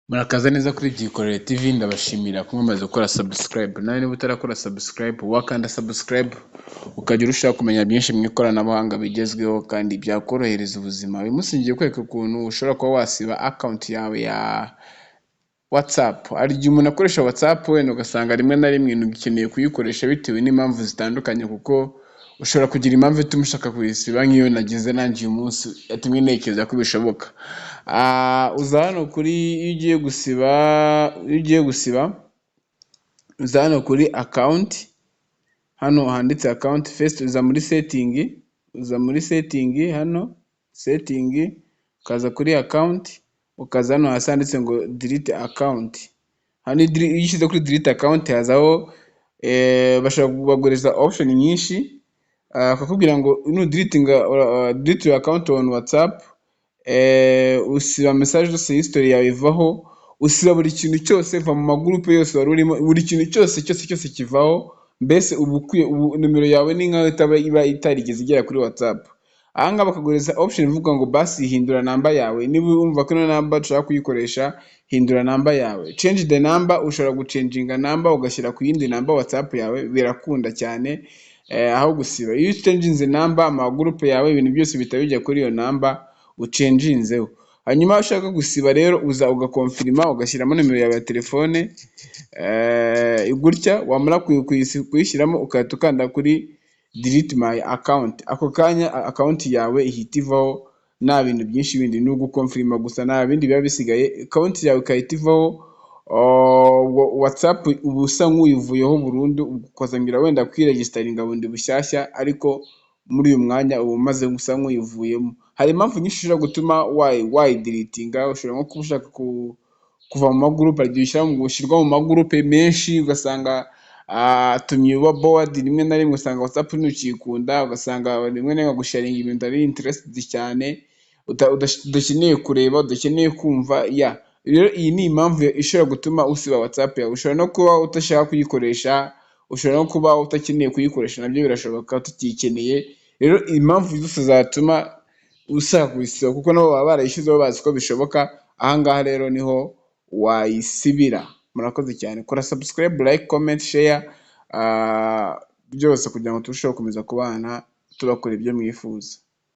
Murakaza neza kuri Byikorere TV, ndabashimira ko mwamaze gukora subscribe. Nawe niba utarakora subscribe wakanda subscribe ukajya urushaho kumenya byinshi mu ikoranabuhanga bigezweho kandi byakorohereza ubuzima. Uyu munsi ngiye kwereka ukuntu ushobora kuba wasiba account yawe ya WhatsApp. Hari igihe umuntu akoresha WhatsApp wenda ugasanga rimwe na rimwe ukeneye kuyikoresha bitewe n'impamvu zitandukanye, kuko ushobora kugira impamvu ituma ushaka kuyisiba, nk'iyo nagize nanjye uyu munsi yatumye ntekereza ko bishoboka. Uza hano kuri iyo ugiye gusiba uza hano kuri account, hano handitse account first uza muri setting, hano setting ukaza kuri account, ukaza hano hasi handitse ngo delete account. Hano iyo ushyize kuri delete account hazaho bashaka kubaguriza option nyinshi, akakubwira ngo delete your account on WhatsApp, usiba message zose, history yawe ivaho, usiba buri kintu cyose, va mu magroupe yose wari urimo, buri kintu cyose kivaho. Mbese ubu nimero yawe ni nkaho iba itarigeze igera kuri WhatsApp. Aha ngaha bakaguriza option ivuga ngo basi hindura namba yawe. Niba wumva ko ino namba ushaka kuyikoresha, hindura namba yawe. Change the number, ushobora gucenginga namba ugashyira ku yindi namba WhatsApp yawe, birakunda cyane aho gusiba. Iyo ucenginze namba, amagroupe yawe, ibintu byose bihita bijya kuri iyo namba ucenginzeho. Hanyuma ushaka gusiba rero uza ugakonfirima, ugashyiramo nimero yawe ya telefone, gutya wamara kuyishyiramo ukahita ukanda kuri delete my account. Ako kanya account yawe ihita ivaho, nta bintu byinshi bindi, ni ugukonfirima gusa, nta bindi biba bisigaye. Account yawe ikahita ivaho, WhatsApp uba usa nk'uyivuyeho burundu, ukazongera wenda kwiregistaringa bundi bushyashya, ariko muri uyu mwanya uba umaze gusa nk'uyivuyemo. Hari impamvu nyinshi ushobora gutuma wayideletinga. Ushobora nko kuba ushaka kuva mu magroupe, igihe ushyirwa mu magroupe menshi ugasanga atumye uba bored, rimwe na rimwe usanga WhatsApp ntukikunda, ugasanga rimwe na rimwe gusharinga ibintu ari interested cyane, udakeneye kureba, udakeneye kumva. Rero iyi ni impamvu ishobora gutuma usiba WhatsApp yawe. Ushobora no kuba utashaka kuyikoresha, ushobora no kuba utakeneye kuyikoresha, nabyo birashoboka, tutikeneye. Rero impamvu zose zatuma ushaka kuyisiba, kuko nabo baba barayishyizeho bazi ko bishoboka. Aha ngaha rero niho wayisibira. Murakoze cyane, kora subscribe, like, comment, share, byose kugira ngo turusheho gukomeza kubana tubakora ibyo mwifuza.